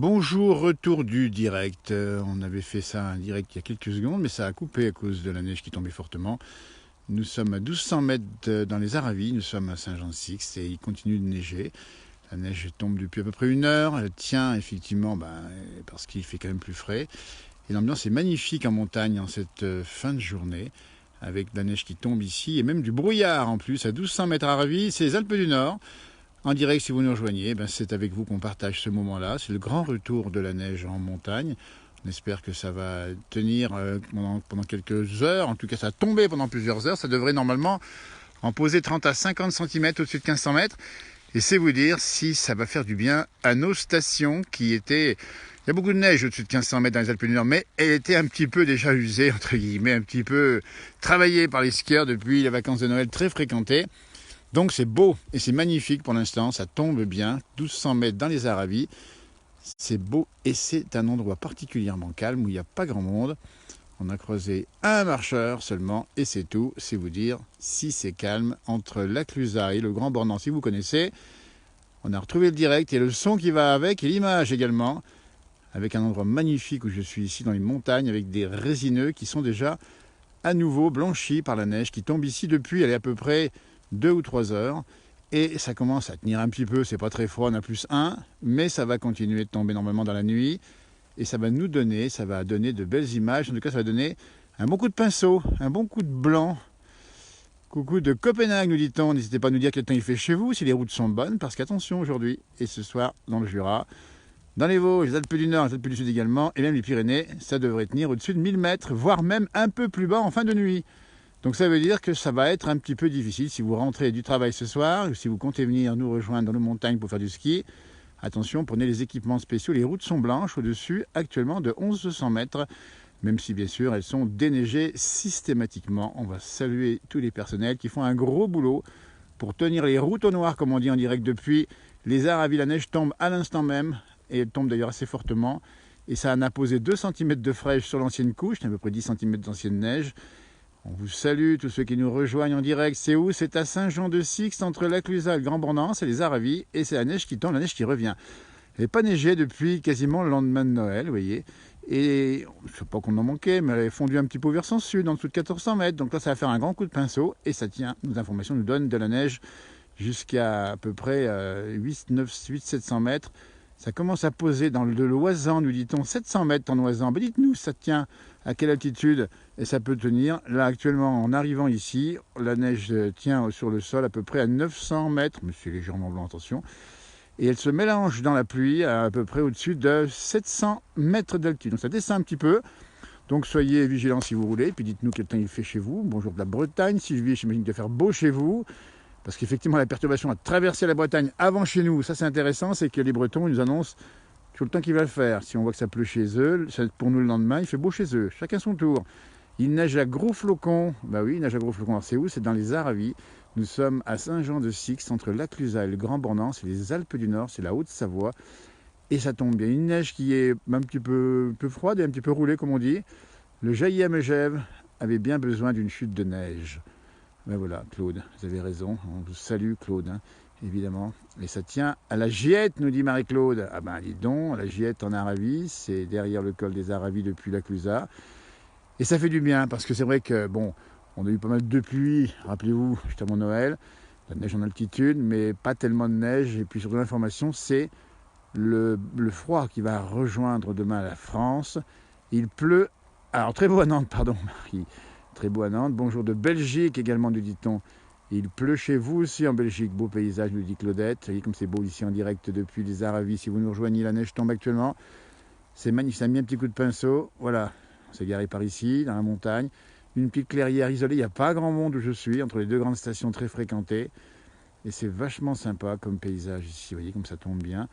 Bonjour, retour du direct. On avait fait ça un direct il y a quelques secondes, mais ça a coupé à cause de la neige qui tombait fortement. Nous sommes à 1200 mètres dans les Aravis, nous sommes à Saint-Jean-de-Sixte et il continue de neiger. La neige tombe depuis à peu près une heure, elle tient effectivement parce qu'il fait quand même plus frais. Et l'ambiance est magnifique en montagne en cette fin de journée, avec de la neige qui tombe ici et même du brouillard en plus à 1200 mètres à Aravis, c'est les Alpes du Nord. En direct, si vous nous rejoignez, c'est avec vous qu'on partage ce moment-là. C'est le grand retour de la neige en montagne. On espère que ça va tenir pendant quelques heures. En tout cas, ça a tombé pendant plusieurs heures. Ça devrait normalement en poser 30 à 50 cm au-dessus de 1500 mètres. Et c'est vous dire si ça va faire du bien à nos stations qui étaient... Il y a beaucoup de neige au-dessus de 1500 mètres dans les Alpes du Nord, mais elle était un petit peu déjà usée, entre guillemets, un petit peu travaillée par les skieurs depuis les vacances de Noël très fréquentées. Donc c'est beau et c'est magnifique pour l'instant, ça tombe bien, 1200 mètres dans les Aravis, c'est beau et c'est un endroit particulièrement calme où il n'y a pas grand monde. On a croisé un marcheur seulement et c'est tout, c'est vous dire si c'est calme entre la Clusaz et le Grand Bornand si vous connaissez. On a retrouvé le direct et le son qui va avec et l'image également, avec un endroit magnifique où je suis ici dans les montagnes avec des résineux qui sont déjà à nouveau blanchis par la neige qui tombe ici depuis, elle est à peu près 2 ou 3 heures et ça commence à tenir un petit peu, c'est pas très froid, on a +1, mais ça va continuer de tomber normalement dans la nuit et ça va donner de belles images, en tout cas ça va donner un bon coup de pinceau, un bon coup de blanc. Coucou de Copenhague nous dit-on, n'hésitez pas à nous dire quel temps il fait chez vous, si les routes sont bonnes, parce qu'attention aujourd'hui et ce soir dans le Jura, dans les Vosges, les Alpes du Nord, les Alpes du Sud également, et même les Pyrénées, ça devrait tenir au-dessus de 1000 mètres, voire même un peu plus bas en fin de nuit. Donc ça veut dire que ça va être un petit peu difficile si vous rentrez du travail ce soir ou si vous comptez venir nous rejoindre dans les montagnes pour faire du ski. Attention, prenez les équipements spéciaux. Les routes sont blanches au-dessus actuellement de 1100 mètres, même si bien sûr elles sont déneigées systématiquement. On va saluer tous les personnels qui font un gros boulot pour tenir les routes au noir, comme on dit en direct depuis les Aravis. La neige tombe à l'instant même et elle tombe d'ailleurs assez fortement. Et ça en a posé 2 cm de fraîche sur l'ancienne couche, à peu près 10 cm d'ancienne neige. On vous salue, tous ceux qui nous rejoignent en direct. C'est où? C'est à Saint-Jean-de-Sixte, entre la Clusaz et le Grand Bornand. C'est les Aravis et c'est la neige qui tombe, la neige qui revient. Elle n'est pas neigée depuis quasiment le lendemain de Noël, vous voyez. Et je ne sais pas qu'on en manquait, mais elle est fondue un petit peu vers son sud, en dessous de 1400 mètres. Donc là, ça va faire un grand coup de pinceau et ça tient. Nos informations nous donnent de la neige jusqu'à peu près 700 mètres. Ça commence à poser dans de l'Oisan, nous dit-on, 700 mètres en Oisan. Ben dites-nous, ça tient à quelle altitude et ça peut tenir. Là, actuellement, en arrivant ici, la neige tient sur le sol à peu près à 900 mètres, mais c'est légèrement blanc, attention. Et elle se mélange dans la pluie à peu près au-dessus de 700 mètres d'altitude. Donc ça descend un petit peu. Donc soyez vigilants si vous roulez. Puis dites-nous quel temps il fait chez vous. Bonjour de la Bretagne. Sylvie, j'imagine qu'il va faire beau chez vous. Parce qu'effectivement, la perturbation a traversé la Bretagne avant chez nous. Ça, c'est intéressant, c'est que les Bretons ils nous annoncent tout le temps qu'il va le faire. Si on voit que ça pleut chez eux, pour nous le lendemain, il fait beau chez eux. Chacun son tour. Il neige à gros flocons. Bah oui, il neige à gros flocons. Alors c'est où? C'est dans les Aravis. Nous sommes à Saint-Jean-de-Sixte, entre la Clusaz et le Grand Bornand. C'est les Alpes du Nord, c'est la Haute-Savoie. Et ça tombe bien. Une neige qui est un petit peu froide et un petit peu roulée, comme on dit. Le jaillit à Megève avait bien besoin d'une chute de neige. Ben voilà, Claude, vous avez raison. On vous salue, Claude, hein, évidemment. Et ça tient à la Giette, nous dit Marie-Claude. Ah ben, dis donc, la Giette en Aravis, c'est derrière le col des Aravis depuis la Clusaz. Et ça fait du bien, parce que c'est vrai que, bon, on a eu pas mal de pluie, rappelez-vous, juste avant Noël, la neige en altitude, mais pas tellement de neige. Et puis, surtout l'information, c'est le froid qui va rejoindre demain la France. Il pleut, alors très beau à Nantes, pardon, Marie. Très beau à Nantes. Bonjour de Belgique également, nous dit-on. Il pleut chez vous aussi en Belgique. Beau paysage, nous dit Claudette. Vous voyez comme c'est beau ici en direct depuis les Aravis. Si vous nous rejoignez, la neige tombe actuellement. C'est magnifique. Ça a mis un petit coup de pinceau. Voilà. On s'est garé par ici, dans la montagne. Une petite clairière isolée. Il n'y a pas grand monde où je suis, entre les deux grandes stations très fréquentées. Et c'est vachement sympa comme paysage ici. Vous voyez comme ça tombe bien.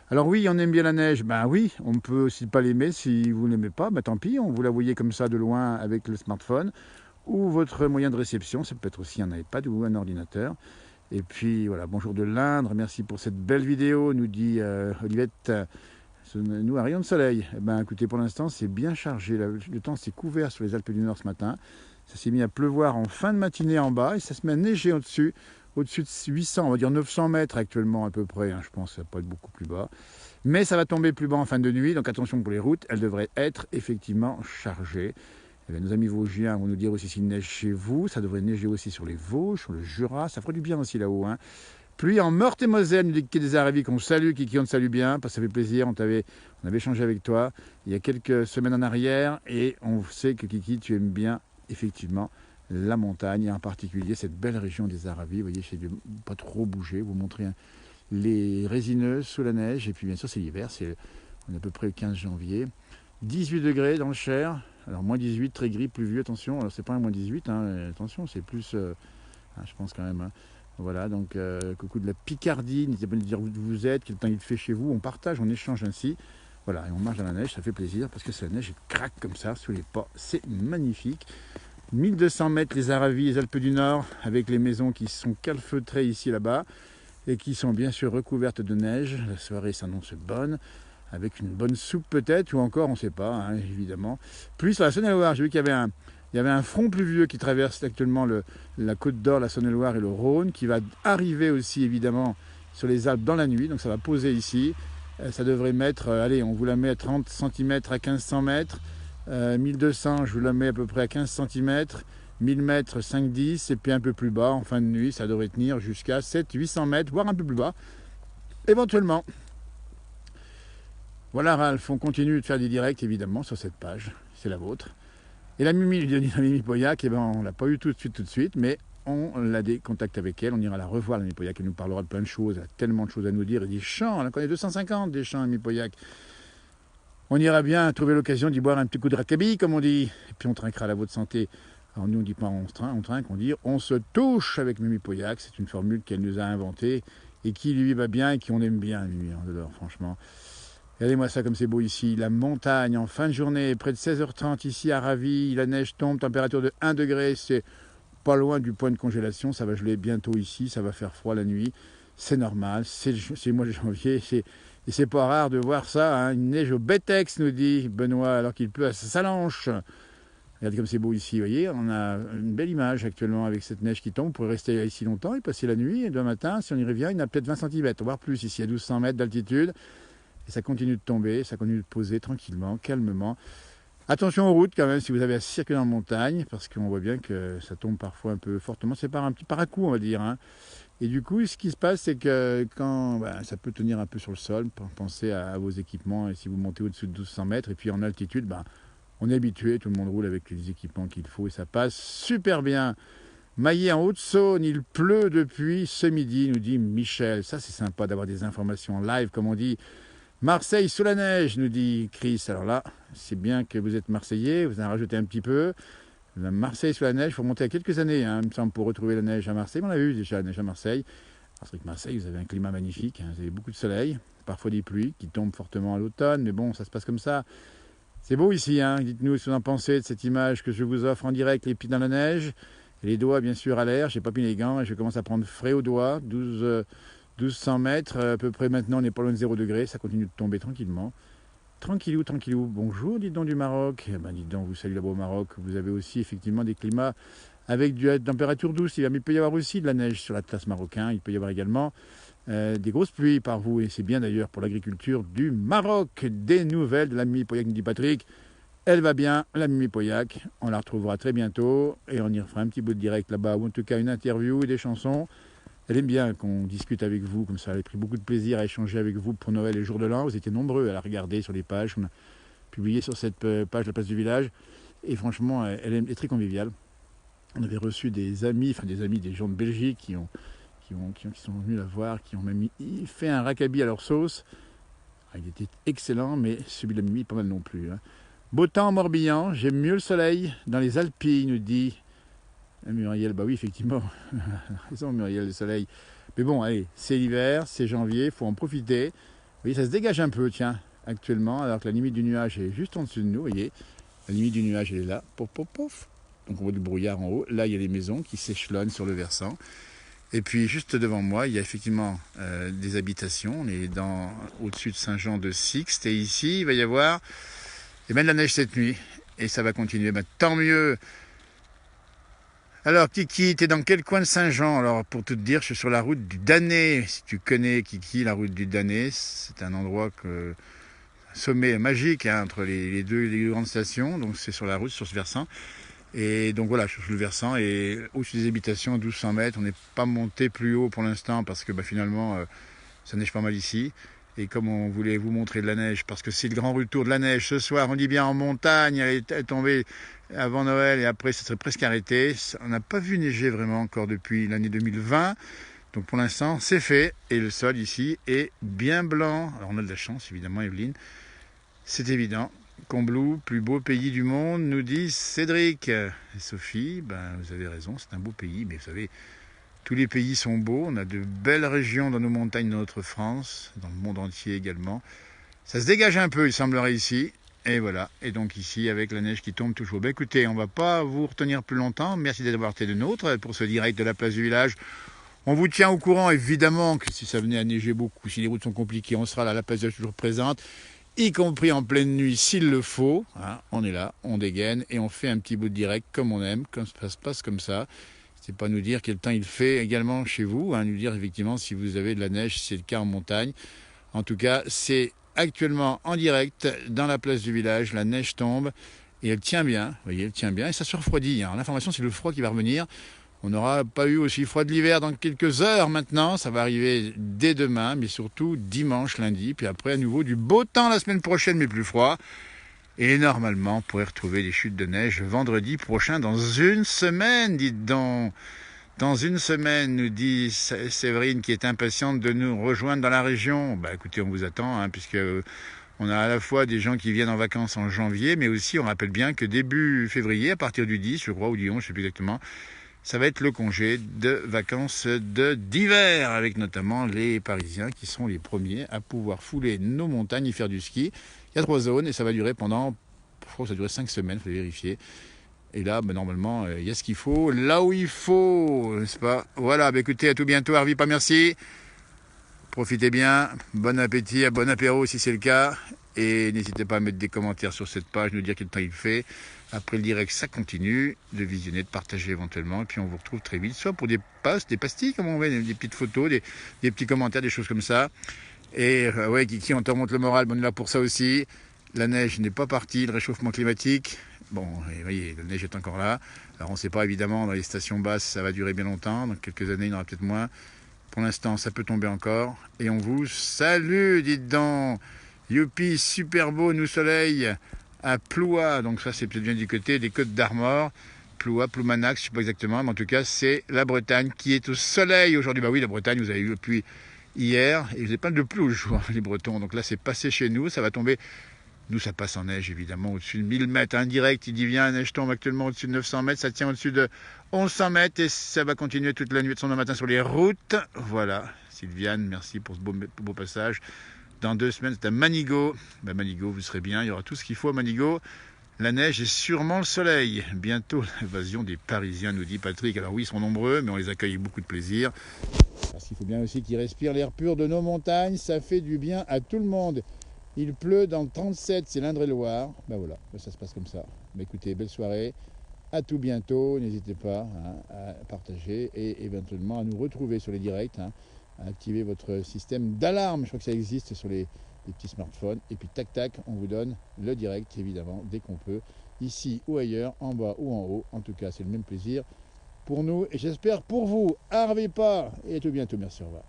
Alors oui, on aime bien la neige. Ben oui, on peut aussi pas l'aimer si vous ne l'aimez pas. Ben tant pis, on vous la voyez comme ça de loin avec le smartphone ou votre moyen de réception. Ça peut être aussi un iPad ou un ordinateur. Et puis voilà, bonjour de l'Indre. Merci pour cette belle vidéo, nous dit Olivette. Nous, un rayon de soleil. Eh ben écoutez, pour l'instant, c'est bien chargé. Le temps s'est couvert sur les Alpes du Nord ce matin. Ça s'est mis à pleuvoir en fin de matinée en bas et ça se met à neiger au-dessus de 800, on va dire 900 mètres actuellement à peu près, hein, je pense que ça va pas être beaucoup plus bas. Mais ça va tomber plus bas en fin de nuit, donc attention pour les routes, elles devraient être effectivement chargées. Eh bien, nos amis vosgiens vont nous dire aussi s'il neige chez vous, ça devrait neiger aussi sur les Vosges, sur le Jura, ça ferait du bien aussi là-haut. Hein. Pluie en Meurthe-et-Moselle, nous dit Kiki des Aravis qu'on salue, Kiki, on te salue bien, parce que ça fait plaisir, on avait échangé avec toi il y a quelques semaines en arrière, et on sait que Kiki, tu aimes bien effectivement la montagne, et en particulier cette belle région des Aravis. Vous voyez, je n'ai pas trop bougé, vous montrer les résineuses sous la neige, et puis bien sûr c'est l'hiver, on est à peu près le 15 janvier. 18 degrés dans le Cher, alors moins 18, très gris, pluvieux, attention, alors c'est pas un moins 18, hein, attention, c'est plus, je pense quand même, hein. Voilà, donc coucou de la Picardie, n'hésitez pas à nous dire où vous êtes, quel temps il fait chez vous, on partage, on échange ainsi. Voilà, et on marche dans la neige, ça fait plaisir, parce que c'est la neige, elle craque comme ça, sous les pas, c'est magnifique. 1200 mètres les Aravis, les Alpes du Nord, avec les maisons qui sont calfeutrées ici là-bas, et qui sont bien sûr recouvertes de neige. La soirée s'annonce bonne, avec une bonne soupe peut-être, ou encore, on ne sait pas, hein, évidemment. Pluie sur la Saône-et-Loire, j'ai vu qu'il y avait un front pluvieux qui traverse actuellement la Côte d'Or, la Saône-et-Loire et le Rhône, qui va arriver aussi évidemment sur les Alpes dans la nuit, donc ça va poser ici. Ça devrait mettre, allez, on vous la met à 30 cm à 1500 mètres, 1200, je vous la mets à peu près à 15 cm, 1000 mètres, 5-10, et puis un peu plus bas, en fin de nuit, ça devrait tenir jusqu'à 700-800 mètres, voire un peu plus bas, éventuellement. Voilà Ralph, on continue de faire des directs évidemment sur cette page, c'est la vôtre. Et la Mimi, la Mimi Pauillac, eh ben, on ne l'a pas eu tout de suite, mais on a des contacts avec elle, on ira la revoir, la Mimi Pauillac, elle nous parlera de plein de choses, elle a tellement de choses à nous dire, et des chants, elle en connaît 250 des chants, la Mimi Pauillac. On ira bien trouver l'occasion d'y boire un petit coup de rackabi, comme on dit, et puis on trinquera à la votre santé. Alors nous on ne dit pas on trinque, on dit on se touche avec Mimi Pauillac, c'est une formule qu'elle nous a inventée, et qui lui va bien, et qui on aime bien, lui, hein, alors, franchement. Regardez-moi ça comme c'est beau ici, la montagne en fin de journée, près de 16h30 ici à Ravis, la neige tombe, température de 1 degré, c'est pas loin du point de congélation, ça va geler bientôt ici, ça va faire froid la nuit, c'est normal, c'est le mois de janvier, et c'est pas rare de voir ça, hein, une neige au Bétex nous dit Benoît, alors qu'il pleut à Salanches. Regardez comme c'est beau ici, vous voyez, on a une belle image actuellement avec cette neige qui tombe, on pourrait rester ici longtemps et passer la nuit, et demain matin, si on y revient, il y en a peut-être 20 cm, voire plus, ici à 1200 mètres d'altitude. Et ça continue de tomber, ça continue de poser tranquillement, calmement. Attention aux routes quand même si vous avez à circuler en montagne, parce qu'on voit bien que ça tombe parfois un peu fortement. C'est par un petit par-à-coup, on va dire. Hein. Et du coup, ce qui se passe, c'est que quand ça peut tenir un peu sur le sol, pensez à vos équipements, et si vous montez au-dessus de 1200 mètres, et puis en altitude, on est habitué, tout le monde roule avec les équipements qu'il faut, et ça passe super bien. Maillé en Haute-Saône, il pleut depuis ce midi, nous dit Michel. Ça, c'est sympa d'avoir des informations en live, comme on dit. Marseille sous la neige, nous dit Chris. Alors là, c'est bien que vous êtes Marseillais, vous en rajoutez un petit peu. La Marseille sous la neige, il faut remonter à quelques années, hein, il me semble, pour retrouver la neige à Marseille. On a eu déjà la neige à Marseille. C'est vrai que Marseille, vous avez un climat magnifique, hein, vous avez beaucoup de soleil, parfois des pluies qui tombent fortement à l'automne, mais bon, ça se passe comme ça. C'est beau ici, hein. Dites-nous ce que vous en pensez de cette image que je vous offre en direct, les pieds dans la neige, et les doigts bien sûr à l'air. J'ai pas mis les gants et je commence à prendre frais aux doigts, 1200 mètres, à peu près maintenant, on n'est pas loin de 0 degré, ça continue de tomber tranquillement. Tranquillou, tranquillou. Bonjour, dites donc du Maroc. Eh ben, dites donc, vous saluez là-bas au Maroc. Vous avez aussi effectivement des climats avec des températures douces. Il peut y avoir aussi de la neige sur l'Atlas marocain. Il peut y avoir également des grosses pluies par vous. Et c'est bien d'ailleurs pour l'agriculture du Maroc. Des nouvelles de la Mimi Pauillac, nous dit Patrick. Elle va bien, la Mimi Pauillac. On la retrouvera très bientôt. Et on y refera un petit bout de direct là-bas. Ou en tout cas une interview et des chansons. Elle aime bien qu'on discute avec vous, comme ça elle a pris beaucoup de plaisir à échanger avec vous pour Noël et jour de l'an. Vous étiez nombreux à la regarder sur les pages, on a publié sur cette page La Place du Village. Et franchement, elle est très conviviale. On avait reçu des amis, des gens de Belgique qui sont venus la voir, qui ont même fait un rackabi à leur sauce. Il était excellent, mais celui de la Mimi, pas mal non plus. Hein. Beau temps en Morbihan, j'aime mieux le soleil dans les Alpilles, nous dit Muriel, bah oui, effectivement, raison Muriel, le soleil. Mais bon, allez, c'est l'hiver, c'est janvier, il faut en profiter. Vous voyez, ça se dégage un peu, tiens, actuellement, alors que la limite du nuage est juste en dessous de nous, vous voyez. La limite du nuage, elle est là, pof, pof, pof. Donc on voit du brouillard en haut. Là, il y a les maisons qui s'échelonnent sur le versant. Et puis, juste devant moi, il y a effectivement des habitations. On est au-dessus de Saint-Jean-de-Sixte. Et ici, il va y avoir de la neige cette nuit. Et ça va continuer. Tant mieux. Alors Kiki, t'es dans quel coin de Saint-Jean? Alors pour tout te dire, je suis sur la route du Danet. Si tu connais Kiki, la route du Danet, c'est un endroit un sommet magique hein, entre les deux grandes stations. Donc c'est sur la route, sur ce versant. Et donc voilà, je suis sur le versant et au-dessus des habitations, à 1200 mètres. On n'est pas monté plus haut pour l'instant parce que finalement, ça neige pas mal ici. Et comme on voulait vous montrer de la neige, parce que c'est le grand retour de la neige ce soir, on dit bien en montagne, elle est tombée avant Noël et après ça serait presque arrêté. On n'a pas vu neiger vraiment encore depuis l'année 2020. Donc pour l'instant c'est fait et le sol ici est bien blanc. Alors on a de la chance évidemment Evelyne, c'est évident. Combloux, plus beau pays du monde, nous dit Cédric. Et Sophie, vous avez raison, c'est un beau pays, mais vous savez, tous les pays sont beaux, on a de belles régions dans nos montagnes de notre France, dans le monde entier également. Ça se dégage un peu, il semblerait ici, et voilà. Et donc ici, avec la neige qui tombe toujours. Écoutez, on ne va pas vous retenir plus longtemps, merci d'avoir été de nôtres pour ce direct de la place du village. On vous tient au courant, évidemment, que si ça venait à neiger beaucoup, si les routes sont compliquées, on sera là, la place du village toujours présente, y compris en pleine nuit s'il le faut. Hein, on est là, on dégaine, et on fait un petit bout de direct comme on aime, comme ça se passe comme ça. C'est pas nous dire quel temps il fait également chez vous, hein, nous dire effectivement si vous avez de la neige, si c'est le cas en montagne. En tout cas, c'est actuellement en direct dans la place du village, la neige tombe et elle tient bien, vous voyez, elle tient bien et ça se refroidit. Hein. L'information, c'est le froid qui va revenir. On n'aura pas eu aussi froid de l'hiver dans quelques heures maintenant, ça va arriver dès demain, mais surtout dimanche, lundi, puis après à nouveau du beau temps la semaine prochaine, mais plus froid. Et normalement, on pourrait retrouver des chutes de neige vendredi prochain, dans une semaine, dites donc. Dans une semaine, nous dit Séverine, qui est impatiente de nous rejoindre dans la région. Écoutez, on vous attend, hein, puisque on a à la fois des gens qui viennent en vacances en janvier, mais aussi, on rappelle bien que début février, à partir du 10, je crois, ou du 11, je ne sais plus exactement, ça va être le congé de vacances d'hiver, avec notamment les Parisiens qui sont les premiers à pouvoir fouler nos montagnes et faire du ski. Il y a 3 zones et ça va durer pendant, je crois que ça va durer 5 semaines, il faut vérifier. Et là, normalement, il y a ce qu'il faut, là où il faut, n'est-ce pas? Voilà, écoutez, à tout bientôt, Harvey, pas merci. Profitez bien, bon appétit, bon apéro si c'est le cas. Et n'hésitez pas à mettre des commentaires sur cette page, nous dire quel temps il fait. Après le direct, ça continue, de visionner, de partager éventuellement. Et puis on vous retrouve très vite, soit pour des posts, des pastilles, comme on voit, des petites photos, des petits commentaires, des choses comme ça. Et ouais, Kiki, on te remonte le moral, on est là pour ça aussi. La neige n'est pas partie, le réchauffement climatique. Bon, vous voyez, la neige est encore là. Alors on ne sait pas évidemment, dans les stations basses, ça va durer bien longtemps. Dans quelques années, il y en aura peut-être moins. Pour l'instant, ça peut tomber encore. Et on vous salue, dites donc. Youpi, super beau, nous soleil à Ploua. Donc ça, c'est peut-être bien du côté des Côtes d'Armor. Ploua, Ploumanax, je ne sais pas exactement. Mais en tout cas, c'est la Bretagne qui est au soleil aujourd'hui. Oui, la Bretagne, vous avez eu le pluie hier. Et vous n'avez pas de pluie aujourd'hui, les Bretons. Donc là, c'est passé chez nous. Ça va tomber. Nous, ça passe en neige, évidemment, au-dessus de 1000 mètres. Indirect, il dit bien, la neige tombe actuellement au-dessus de 900 mètres. Ça tient au-dessus de 1100 mètres et ça va continuer toute la nuit de son matin sur les routes. Voilà. Sylviane, merci pour ce beau passage. Dans 2 semaines, c'est à Manigot. Manigot, vous serez bien. Il y aura tout ce qu'il faut à Manigot. La neige et sûrement le soleil. Bientôt l'invasion des Parisiens, nous dit Patrick. Alors oui, ils sont nombreux, mais on les accueille avec beaucoup de plaisir. Parce qu'il faut bien aussi qu'ils respirent l'air pur de nos montagnes. Ça fait du bien à tout le monde. Il pleut dans le 37, c'est l'Indre-et-Loire. Voilà, ça se passe comme ça. Écoutez, belle soirée. À tout bientôt. N'hésitez pas à partager et éventuellement à nous retrouver sur les directs. À activer votre système d'alarme. Je crois que ça existe sur les petits smartphones. Et puis tac tac, on vous donne le direct évidemment dès qu'on peut. Ici ou ailleurs, en bas ou en haut. En tout cas, c'est le même plaisir pour nous et j'espère pour vous. Harvey pas et à tout bientôt. Merci, au revoir.